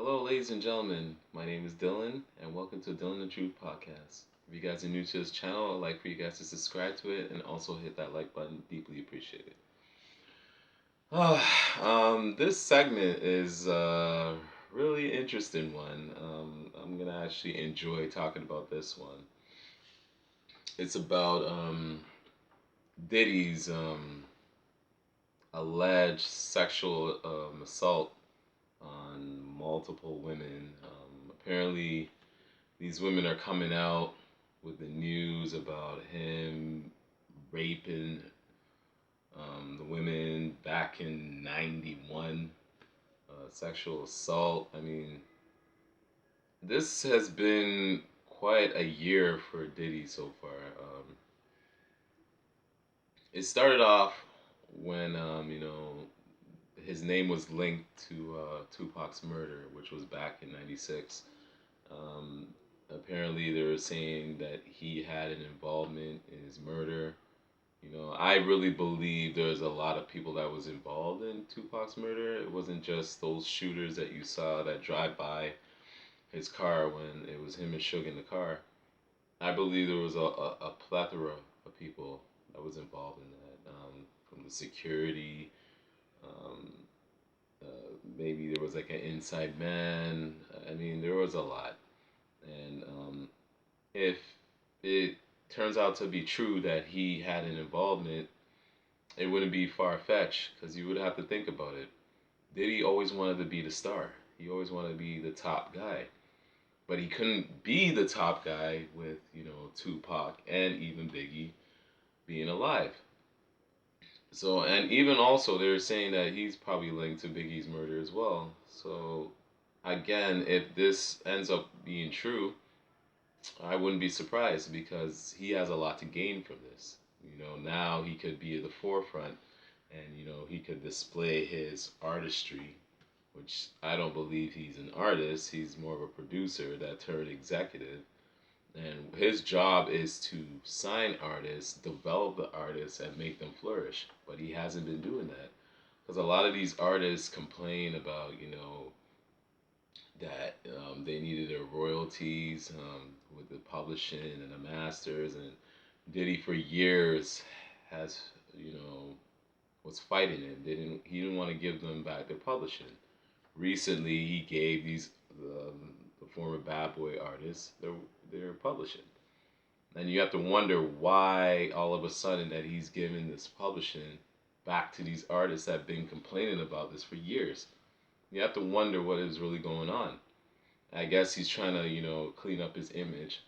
Hello, ladies and gentlemen. My name is Dylan, and welcome to Dylan the Truth podcast. If you guys are new to this channel, I'd like for you guys to subscribe to it and also hit that like button. Deeply appreciate it. This segment is a really interesting one. I'm gonna actually enjoy talking about this one. It's about Diddy's alleged sexual assault on multiple women. Apparently, these women are coming out with the news about him raping the women back in '91, sexual assault. I mean, this has been quite a year for Diddy so far. It started off when, his name was linked to Tupac's murder, which was back in '96. Um, Apparently, they were saying that he had an involvement in his murder. I really believe there's a lot of people that was involved in Tupac's murder. It wasn't just those shooters that you saw that drive by his car when it was him and Suge in the car. I believe there was a plethora of people that was involved in that, from the security. Um, Maybe there was like an inside man. I mean, there was a lot. And if it turns out to be true that he had an involvement, it wouldn't be far fetched because you would have to think about it. Diddy always wanted to be the star. He always wanted to be the top guy, but he couldn't be the top guy with Tupac and even Biggie being alive. So and even also they're saying that he's probably linked to Biggie's murder as well. So again, if this ends up being true, I wouldn't be surprised because he has a lot to gain from this. Now he could be at the forefront and he could display his artistry, which I don't believe he's an artist. He's more of a producer that turned executive. And his job is to sign artists, develop the artists, and make them flourish. But he hasn't been doing that. Because a lot of these artists complain about, that they needed their royalties with the publishing and the masters. And Diddy for years has, you know, was fighting it. He didn't want to give them back their publishing. Recently, he gave the former Bad Boy artists their publishing. And you have to wonder why all of a sudden that he's giving this publishing back to these artists that have been complaining about this for years. You have to wonder what is really going on. I guess he's trying to, clean up his image.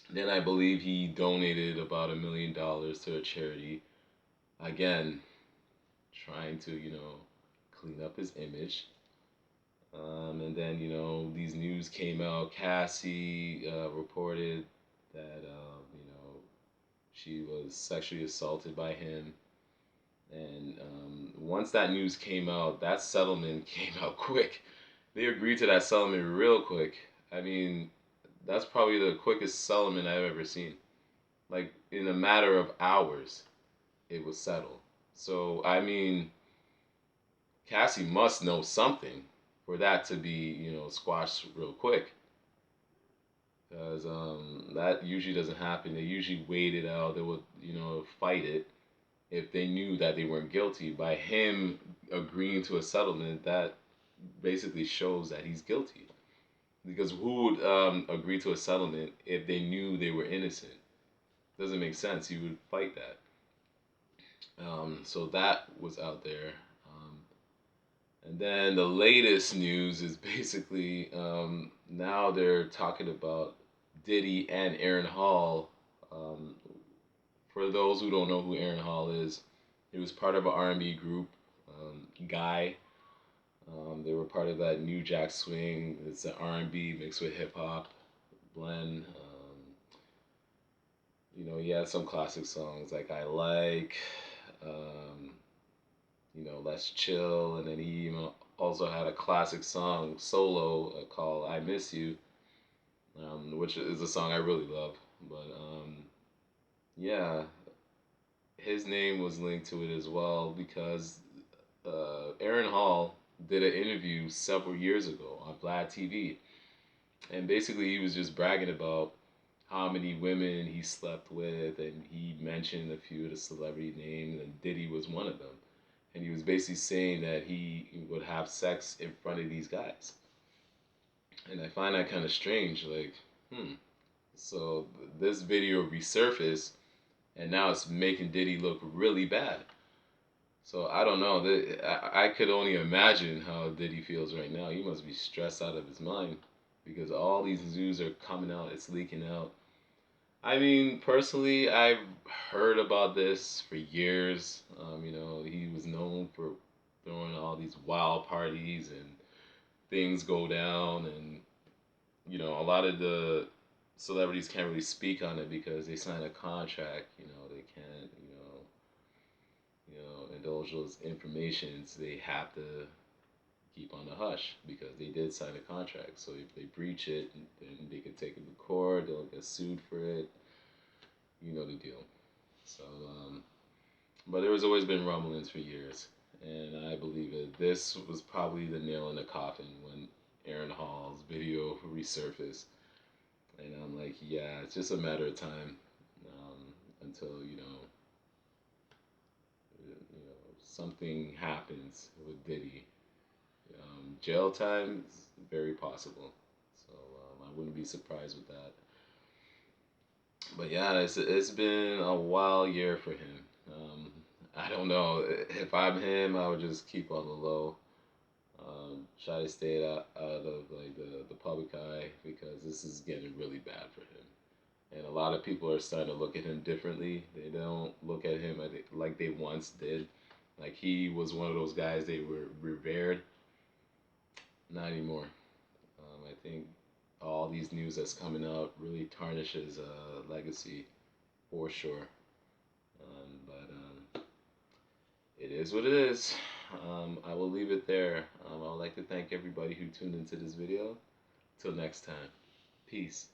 Then I believe he donated about $1 million to a charity. Again, trying to, clean up his image. And then, these news came out. Cassie reported that, she was sexually assaulted by him. And once that news came out, that settlement came out quick. They agreed to that settlement real quick. I mean, that's probably the quickest settlement I've ever seen. Like, in a matter of hours, it was settled. So, I mean, Cassie must know something for that to be, squashed real quick. Because that usually doesn't happen. They usually wait it out. They would, fight it if they knew that they weren't guilty. By him agreeing to a settlement, that basically shows that he's guilty. Because who would agree to a settlement if they knew they were innocent? Doesn't make sense. You would fight that. So that was out there. And then the latest news is basically now they're talking about Diddy and Aaron Hall. Um, for those who don't know who Aaron Hall is, he was part of an R&B group, Guy. They were part of that New Jack Swing. It's an R&B mixed with hip hop blend. He had some classic songs like I Like, um, Let's Chill, and then he also had a classic song solo called I Miss You, which is a song I really love. But yeah, his name was linked to it as well because Aaron Hall did an interview several years ago on Vlad TV, and basically he was just bragging about how many women he slept with, and he mentioned a few of the celebrity names, and Diddy was one of them. And he was basically saying that he would have sex in front of these guys, and I find that kind of strange. Like, hmm. So this video resurfaced, and now it's making Diddy look really bad. So I don't know. I could only imagine how Diddy feels right now. He must be stressed out of his mind because all these news are coming out. It's leaking out. I mean, personally, I've heard about this for years. He was known for throwing all these wild parties and things go down, and a lot of the celebrities can't really speak on it because they sign a contract. They can't, indulge those informations. They have to keep on the hush because they did sign a contract. So if they breach it, then they can take it to court. They'll get sued for it. You know the deal. So, but there has always been rumblings for years, and I believe it. This was probably the nail in the coffin when Aaron Hall's video resurfaced, and I'm like, yeah, it's just a matter of time until something happens with Diddy. Jail time is very possible, so I wouldn't be surprised with that. But yeah, it's been a wild year for him. I don't know if I'm him, I would just keep on the low. Try to stay out of like the public eye because this is getting really bad for him. And a lot of people are starting to look at him differently. They don't look at him like they once did. Like he was one of those guys they were revered. Not anymore. I think all these news that's coming out really tarnishes legacy for sure. But it is what it is. I will leave it there. I would like to thank everybody who tuned into this video. Till next time. Peace.